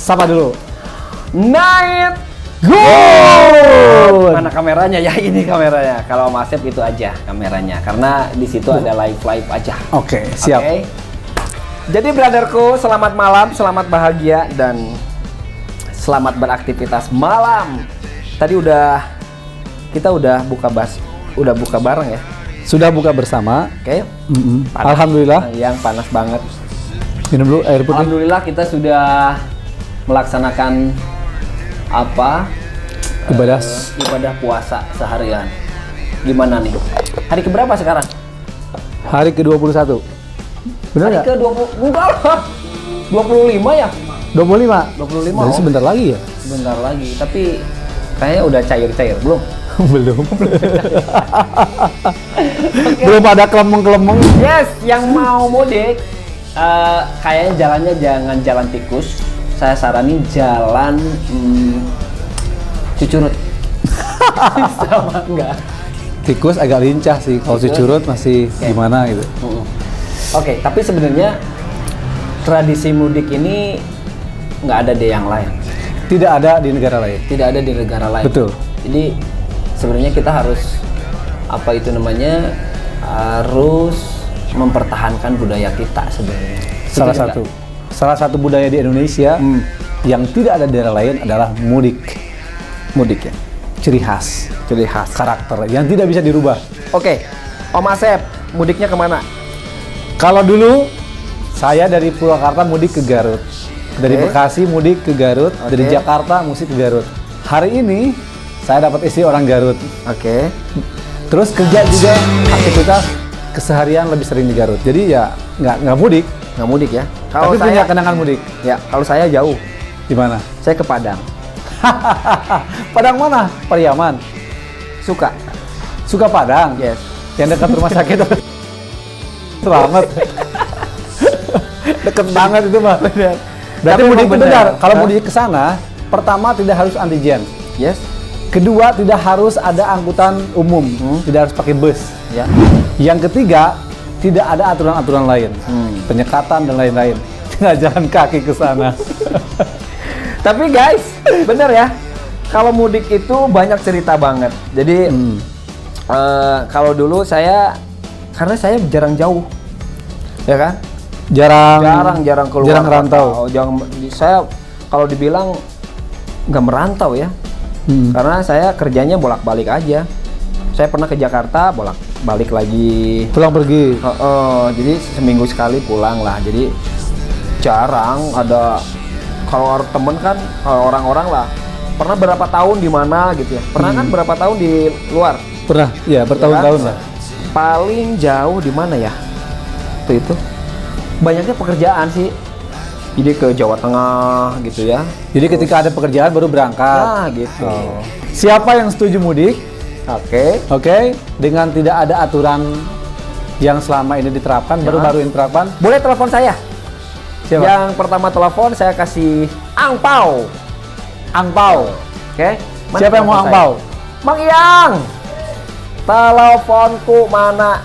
sapa dulu. Night Good. Mana kameranya ya? Ini kameranya. Kalau Om Asep itu aja kameranya, karena di situ ada live aja. Oke, siap. Oke. Jadi brotherku, selamat malam, selamat bahagia dan selamat beraktivitas malam. Tadi kita udah buka bareng ya. Sudah buka bersama. Oke. Alhamdulillah. Yang panas banget. Minum dulu air putih. Alhamdulillah kita sudah melaksanakan ibadah puasa seharian. Gimana nih? Hari keberapa sekarang? Hari ke-21. Benar nggak? Hari ke-20. Enggak lah. 25 ya? 25. 25. Jadi sebentar lagi ya? Sebentar lagi, tapi kayaknya udah cair-cair belum? Belum. Belum ada kelemeng-kelemeng. Yes, yang mau mudik kayaknya jalannya jangan jalan tikus. Saya saranin jalan Cucurut. Sama enggak? Tikus agak lincah sih. Kalau Cucurut masih gimana gitu. Oke, tapi sebenarnya tradisi mudik ini nggak ada di yang lain. Tidak ada di negara lain. Tidak ada di negara lain. Betul. Jadi sebenarnya kita harus harus mempertahankan budaya kita sebenarnya. Salah satu budaya di Indonesia yang tidak ada di daerah lain adalah mudik. Mudik ya. Ciri khas karakter yang tidak bisa dirubah. Oke, Om Asep, mudiknya kemana? Kalau dulu saya dari Purwakarta mudik ke Garut, dari Bekasi mudik ke Garut, dari Jakarta mudik ke Garut. Hari ini saya dapat istri orang Garut. Oke. Terus kerja juga aktivitas keseharian lebih sering di Garut. Jadi ya nggak mudik. Nggak mudik ya? Tapi punya kenangan mudik. Ya, kalau saya jauh. Di mana? Saya ke Padang. Padang mana? Pariaman. Suka Padang? Yes. Yang dekat rumah sakit. Selamat. Deket banget itu mah. Berarti mudik itu benar. Kalau mudik ke sana, pertama tidak harus antigen. Yes. Kedua, tidak harus ada angkutan umum. Tidak harus pakai bus. Ya. Yang ketiga, tidak ada aturan-aturan lain. Penyekatan dan lain-lain. Tinggal jalan kaki ke sana. Tapi guys, bener ya, kalau mudik itu banyak cerita banget. Jadi kalau dulu karena saya jarang jauh, ya kan? Jarang keluar. Jarang merantau. Saya kalau dibilang nggak merantau ya, karena saya kerjanya bolak-balik aja. Saya pernah ke Jakarta, bolak-balik lagi. Pulang pergi. Jadi seminggu sekali pulang lah. Jadi jarang ada. Kalau temen kan, kalau orang-orang lah pernah berapa tahun di mana gitu ya. Pernah kan berapa tahun di luar? Pernah, ya bertahun-tahun lah. Paling jauh di mana ya? Itu banyaknya pekerjaan sih. Jadi ke Jawa Tengah gitu ya. Jadi ketika ada pekerjaan baru berangkat. Nah gitu. Siapa yang setuju mudik? Oke. Dengan tidak ada aturan yang selama ini diterapkan, baru-baru ini diterapkan. Boleh telepon saya. Siapa? Yang pertama telepon saya kasih angpau. Oke. Siapa yang mau angpau? Mang Iyang. Teleponku mana?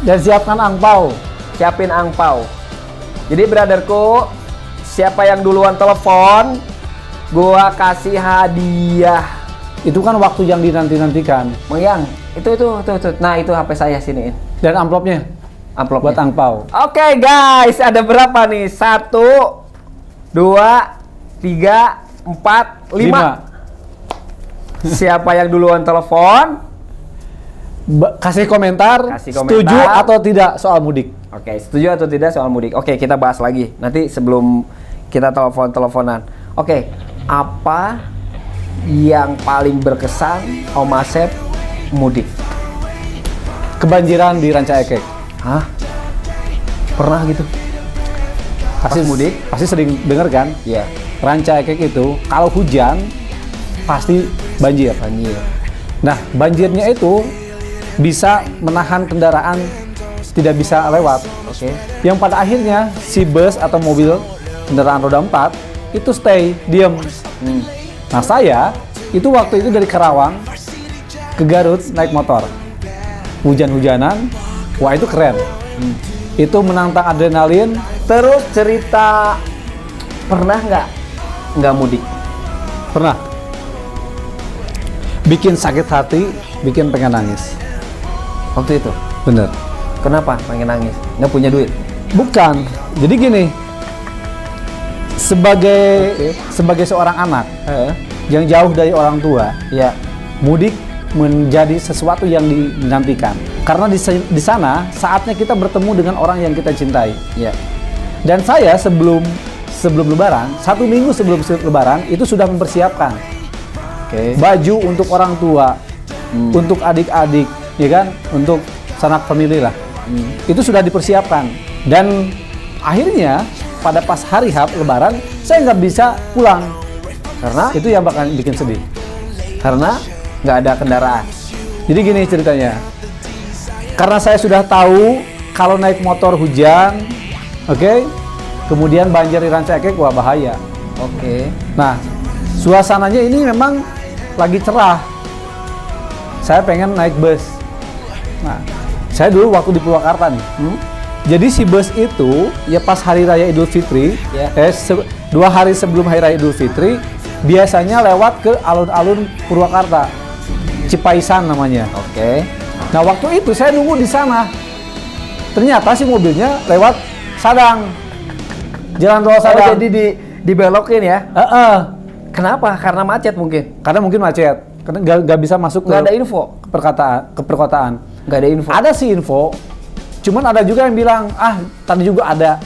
Dan siapkan angpau. Siapin angpau. Jadi brotherku, siapa yang duluan telepon, gua kasih hadiah. Itu kan waktu yang dinanti-nantikan. Mang Iyang, itu. Nah, itu HP saya siniin. Dan amplopnya? Amplopnya. Buat angpau. Oke guys, ada berapa nih? 1, 2, 3, 4, 5. Siapa yang duluan telepon? Kasih komentar, setuju atau tidak soal mudik. Oke, setuju atau tidak soal mudik. Oke, kita bahas lagi. Nanti sebelum kita teleponan. Oke, apa yang paling berkesan Om Asep mudik? Kebanjiran di Ranca Ekek. Hah? Pernah gitu? Pasti mudik? Pasti sering denger kan? Iya. Ranca Ekek itu kalau hujan pasti banjir. Nah, banjirnya itu bisa menahan kendaraan tidak bisa lewat. Yang pada akhirnya si bus atau mobil kendaraan roda 4 itu stay, diem. Nah, saya itu waktu itu dari Karawang ke Garut naik motor. Hujan-hujanan, wah itu keren. Itu menantang adrenalin. Terus cerita, pernah nggak nggak mudik? Pernah. Bikin sakit hati, bikin pengen nangis. Waktu itu? Bener. Kenapa pengen nangis? Nggak punya duit? Bukan. Jadi gini, sebagai seorang anak yang jauh dari orang tua, Ya. mudik menjadi sesuatu yang dinantikan. Karena di sana saatnya kita bertemu dengan orang yang kita cintai. Ya. Dan saya sebelum Lebaran, 1 minggu sebelum Lebaran itu sudah mempersiapkan Oke. baju untuk orang tua, untuk adik-adik, ya kan, untuk sanak famili lah. Itu sudah dipersiapkan. Dan akhirnya pada pas hari H Lebaran saya nggak bisa pulang Karena itu yang bakal bikin sedih. karena nggak ada kendaraan. Jadi gini ceritanya, karena saya sudah tahu kalau naik motor hujan, oke, kemudian banjir di Rancaikek, wah bahaya. Oke. Nah, suasananya ini memang lagi cerah. Saya pengen naik bus. Nah, saya dulu waktu di Purwakarta nih. Jadi si bus itu ya pas hari raya Idul Fitri, Ya. 2 hari sebelum hari raya Idul Fitri, biasanya lewat ke alun-alun Purwakarta, Cipaisan namanya. Oke. Nah waktu itu saya nunggu di sana. Ternyata si mobilnya lewat Sadang, Jalan Tol Oh, Sadang. jadi dibelokin ya? Kenapa? Karena macet mungkin. Karena mungkin macet, karena nggak bisa masuk Nggak ada info. ke perkotaan. Nggak ada info. Ada sih info, cuman ada juga yang bilang tadi juga ada.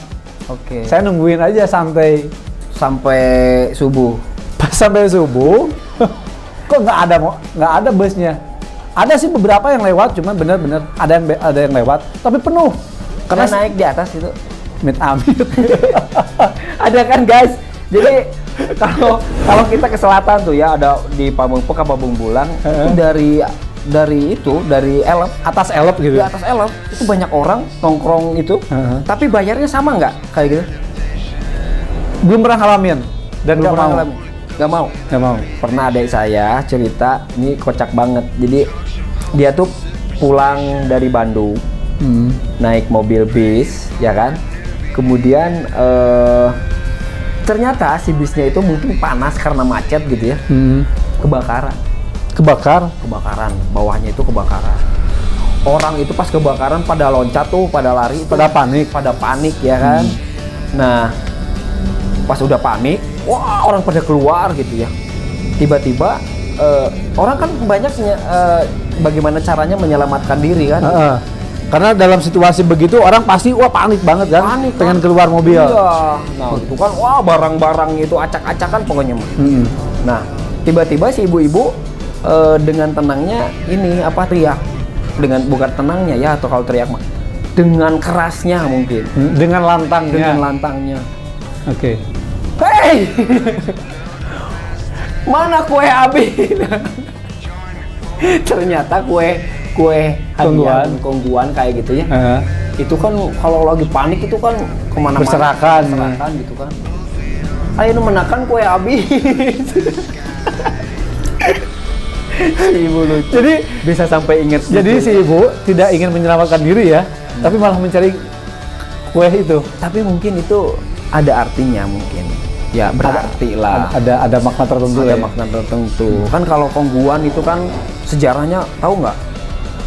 Oke. Saya nungguin aja santai. Sampai subuh. Pas sampai subuh, kok nggak ada busnya. Ada sih beberapa yang lewat, cuman bener-bener ada yang lewat, tapi penuh. Karena Karena naik di atas itu. amit-amit. Ada kan guys. Jadi kalau kita ke selatan tuh ya, ada di Pamengpeuk apa Bumbulang itu dari Elep, Atas elep gitu. di atas Elep itu banyak orang nongkrong itu. Tapi bayarnya sama nggak kayak gitu? Belum pernah ngalamin dan nggak mau. Nggak mau. Nggak mau. Pernah adik saya cerita, ini kocak banget. Jadi dia tuh pulang dari Bandung, naik mobil bis, ya kan. Kemudian ternyata si bisnya itu mungkin panas karena macet gitu ya, kebakaran. Kebakaran, bawahnya itu kebakaran. Orang itu pas kebakaran pada loncat tuh, pada lari, Pada panik. pada panik ya kan. Nah, pas udah panik, wah orang pada keluar gitu ya. Tiba-tiba orang kan banyak bagaimana caranya menyelamatkan diri kan. Karena dalam situasi begitu orang pasti panik banget kan, Panik, pengen kan? keluar mobil. Iya. Nah, itu kan wah barang-barang itu acak-acakan pokoknya mah. Nah, tiba-tiba si ibu-ibu dengan tenangnya ini teriak. Dengan bukan tenangnya ya, atau kalau teriak mah dengan kerasnya mungkin. Dengan lantangnya. Dengan lantangnya. Oke. Hei! Mana kue Abi? Ternyata kue hadiah kongguan kayak gitu ya. Itu kan kalau lagi panik itu kan kemana-mana Berserakan gitu kan. Ayo nu menakan kue Abi. Si ibu lucu. Jadi Bisa sampai ingat. Jadi si ibu tidak ingin menyelamatkan diri ya, tapi malah mencari kue itu. Tapi mungkin itu ada artinya mungkin. Ya berarti lah. Ada makna tertentu Ada ya. makna tertentu. Kan kalau kongguan itu kan sejarahnya tahu nggak?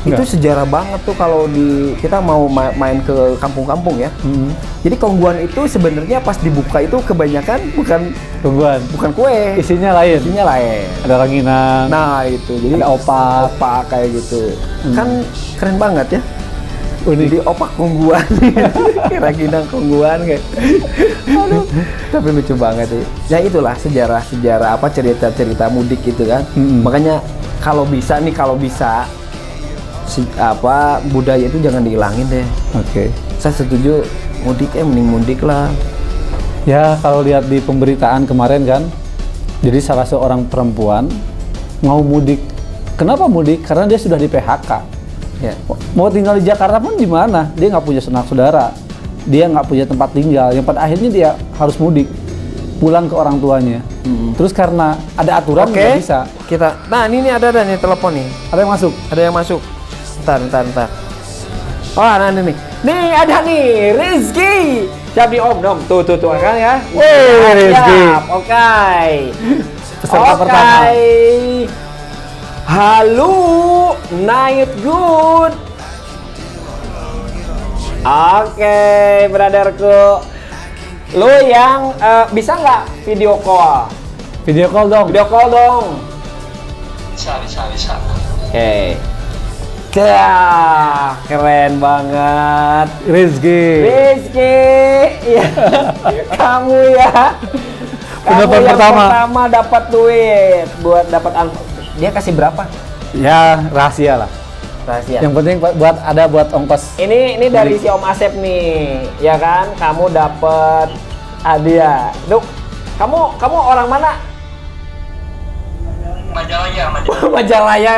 Itu Nggak. sejarah banget tuh kalau kita mau main ke kampung-kampung ya. Jadi kongguan itu sebenarnya pas dibuka itu kebanyakan Tungguan. bukan kue, Isinya lain. isinya lain. Ada ranginan. Nah itu jadi Ada opak. opak kayak gitu. Kan keren banget ya. Unik. Jadi opak kongguan, kira-kira kongguan kayak. Aduh, tapi lucu banget sih. Ya itulah sejarah apa cerita-cerita mudik gitu kan. Makanya kalau bisa budaya itu jangan dihilangin deh. Oke. Saya setuju mudik mending mudik lah. Ya kalau lihat di pemberitaan kemarin kan, jadi salah seorang perempuan mau mudik. Kenapa mudik? Karena dia sudah di PHK. Ya. Mau tinggal di Jakarta pun gimana? Dia nggak punya sanak saudara, dia nggak punya tempat tinggal. Yang pada akhirnya dia harus mudik, pulang ke orang tuanya. Terus karena ada aturan nggak bisa. Nah ini ada nih telepon nih. Ada yang masuk. Ada yang masuk. Ntar. Oh, nah ini nih. Nih ada nih, Rizky. Siap di om dong. Tuh kan ya. Wih, Rizky. Siap. Oke. Peserta pertama. Halo, night good. Oke, brotherku. Lu yang bisa nggak video call? Video call dong. Video call dong. Bisa. Oke. Dah, keren banget. Rizky. Ya. Kamu ya. Pendapat Kamu yang pertama. dapat duit buat dapat dia kasih berapa? Ya, rahasia lah. Rahasia. Yang penting buat ongkos. Ini dari si Om Asep nih, ya kan? Kamu dapat hadiah. Duh, kamu orang mana? Majalaya. Majalaya.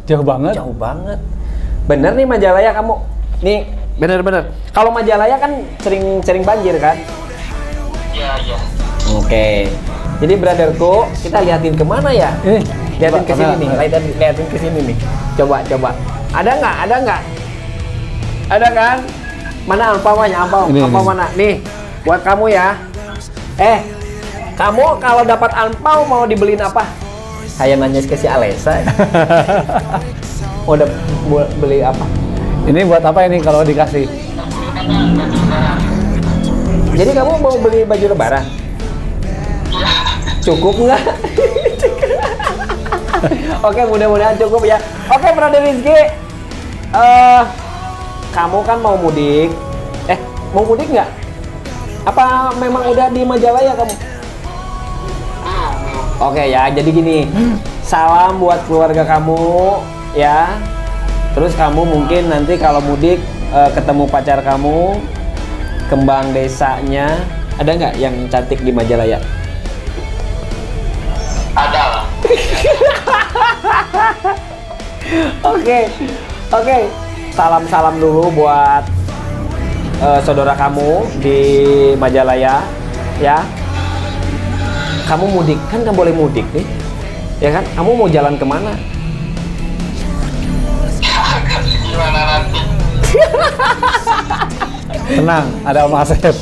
Jauh banget. Jauh banget. Bener nih Majalaya kamu. Nih, bener. Kalau Majalaya kan sering banjir kan? Iya. Oke. Jadi brotherku, kita liatin kemana ya? Liatin ke sini nih, liatin ke sini nih. Coba. Ada nggak? Ada kan? Mana ampaunya? Ampau mana? Nih, buat kamu ya. Kamu kalau dapat ampau mau dibeliin apa? Saya nanya ke si Alesa. Mau beli apa? Ini buat apa ini kalau dikasih? Jadi kamu mau beli baju lebaran? Cukup nggak? Oke, mudah-mudahan cukup ya. Oke, Brother Rizky. Kamu kan mau mudik. Mau mudik nggak? Apa memang udah di Majalaya kamu? Oke ya, jadi gini. Salam buat keluarga kamu ya. Terus kamu mungkin nanti kalau mudik ketemu pacar kamu, kembang desanya. Ada nggak yang cantik di Majalaya? Ada lah. Oke. Salam dulu buat saudara kamu di Majalaya, ya. Kamu mudik, kan nggak boleh mudik nih, ya kan? Kamu mau jalan kemana? Gimana nanti? Tenang, ada Om Asep.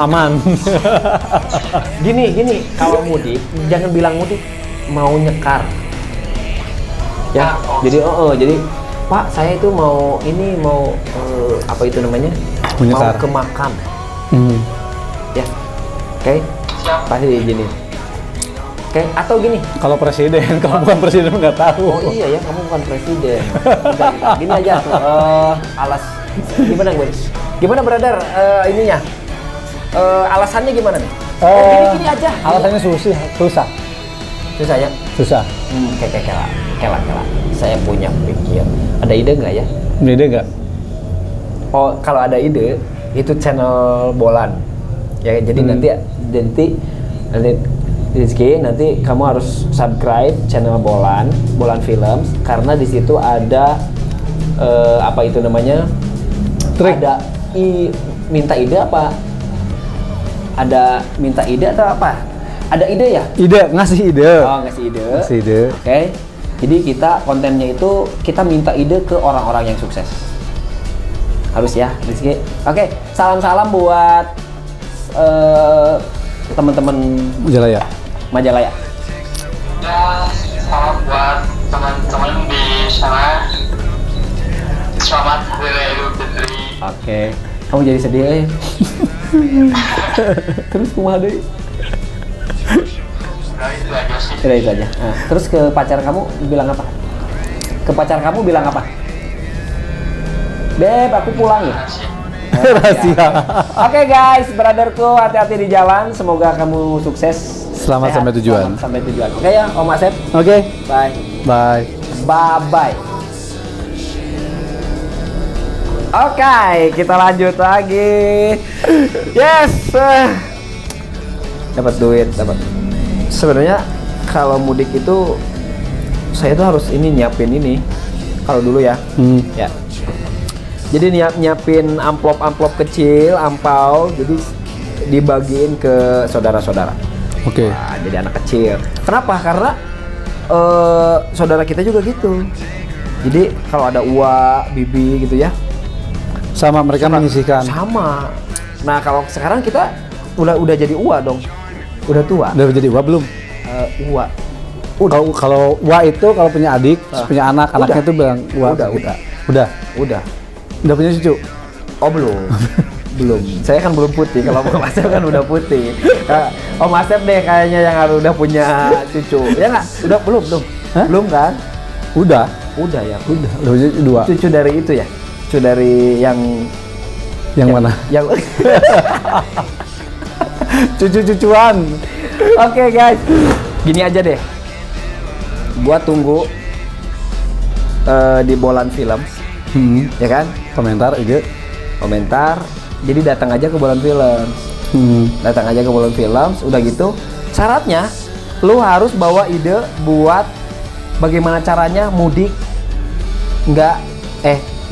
Aman. Gini, kalau mudik jangan bilang mudik, mau nyekar. Ya, jadi Pak, saya itu mau apa itu namanya? Menyekar. Mau ke makam. Ya, oke? Pasti diizinin. Oke, atau gini. Kalau presiden, kalau bukan presiden nggak tahu. Oh iya ya, kamu bukan presiden. Gini aja. Gimana brother? Ininya. Alasannya gimana nih? Gini aja. Alasannya susah. Susah ya? Susah. Kela. Saya punya pikir. Ada ide nggak ya? Ide nggak? Oh, kalau ada ide, itu channel Bolan. Ya, jadi nanti Rizky, nanti kamu harus subscribe channel Bolan Films, karena di situ ada apa itu namanya? Trik. Ada minta ide apa? Ada minta ide atau apa? Ada ide ya? Ngasih ide. Oh, ngasih ide. Oke. Jadi kita kontennya itu kita minta ide ke orang-orang yang sukses. Harus ya, Rizky. Oke, salam buat teman-teman Majalaya. Ya, salam buat teman-teman di sana. Selamat Hari Raya Idul Fitri. Oke. Kamu jadi sedih ya? Terus kumaha deui? Nah, itu aja sih. Udah itu aja. Nah, terus ke pacar kamu bilang apa? Beb, aku pulang ya. Rahasia. Oke guys, brotherku, hati-hati di jalan. Semoga kamu sukses. Selamat sehat, sampai tujuan. Selamat sampai tujuan. Oke ya, Om Asep. Oke. Bye. Bye. Bye-bye. Oke, kita lanjut lagi. Yes. Dapat duit. Sebenarnya kalau mudik itu saya tuh harus nyiapin ini. Kalau dulu ya. Ya. Jadi nyiapin amplop kecil, ampau, jadi dibagiin ke saudara-saudara. Oke. Wah, jadi anak kecil. Kenapa? Karena saudara kita juga gitu. Jadi kalau ada uak, bibi gitu ya, Sama mereka menyisihkan. sama. Nah kalau sekarang kita udah jadi ua dong, udah tua. Udah jadi wa belum? Ua. Kalau wa itu kalau punya adik, punya anak, anaknya tuh bilang wa. Udah. Udah punya cucu? Oh belum. Belum. Saya kan belum putih. Kalau Om Asep kan udah putih. Om Asep deh kayaknya yang harus udah punya cucu. Ya nggak? Udah belum? Hah? Belum kan? Udah Ya. udah punya dua. Cucu dari itu ya? Cucu dari yang Mana? Yang Cucu-cucuan. Oke guys, gini aja deh. Gua tunggu di Bolan Film, ya kan? Komentar IG. Komentar. Jadi datang aja ke Bolan Film. Datang aja ke Bolan Film. Udah gitu, syaratnya lu harus bawa ide buat bagaimana caranya mudik.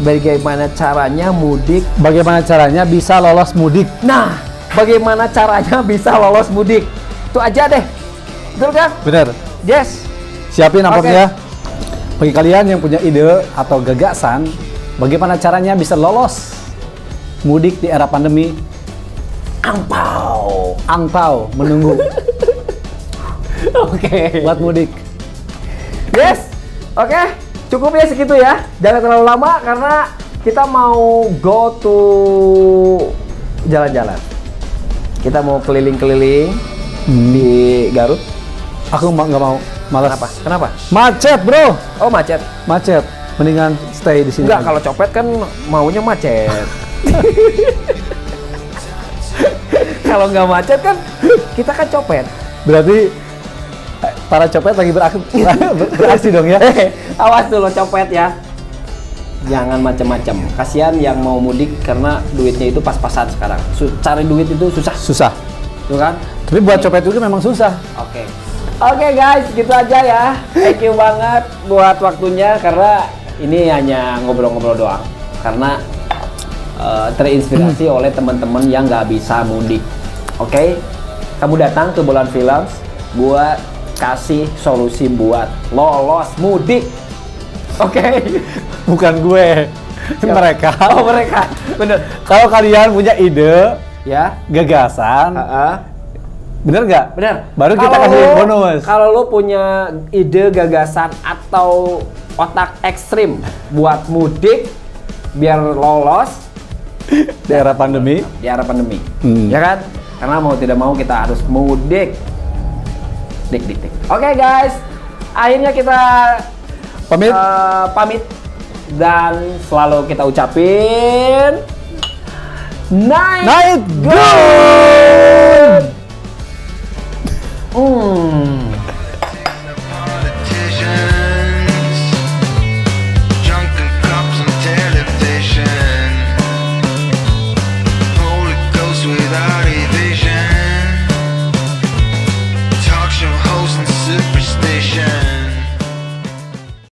Bagaimana caranya mudik. Bagaimana caranya bisa lolos mudik? Nah, bagaimana caranya bisa lolos mudik? Itu aja deh. Betul kan? Bener. Yes. Siapin amplopnya. Bagi kalian yang punya ide atau gagasan, bagaimana caranya bisa lolos mudik di era pandemi? Angpau menunggu. Oke. Buat mudik. Yes. Oke. Cukup ya segitu ya. Jangan terlalu lama karena kita mau go to jalan-jalan. Kita mau keliling-keliling di Garut. Aku nggak mau, malas. Kenapa? Macet bro. Oh macet. Mendingan stay di sini. Enggak, kalau copet kan maunya macet. Kalau nggak macet kan kita kan copet. Berarti para copet lagi beraksi dong ya. Awas dulu copet ya. Jangan macam-macam. Kasihan yang mau mudik karena duitnya itu pas-pasan sekarang. Cari duit itu susah. Tuh kan? Tapi buat copet itu memang susah. Oke guys, gitu aja ya. Thank you banget buat waktunya karena ini hanya ngobrol-ngobrol doang. Karena terinspirasi oleh teman-teman yang nggak bisa mudik. Oke? Kamu datang ke Bolan Films buat kasih solusi buat lolos mudik. Oke. Bukan gue. Mereka. Oh mereka. Bener. Kalau kalian punya ide, Ya. gagasan, bener nggak? Bener. Baru kita kasih bonus. Kalau lo punya ide, gagasan atau otak ekstrim buat mudik biar lolos Di era pandemi. ya kan? Karena mau tidak mau kita harus mudik. Dik. Oke guys, akhirnya kita pamit dan selalu kita ucapin night good.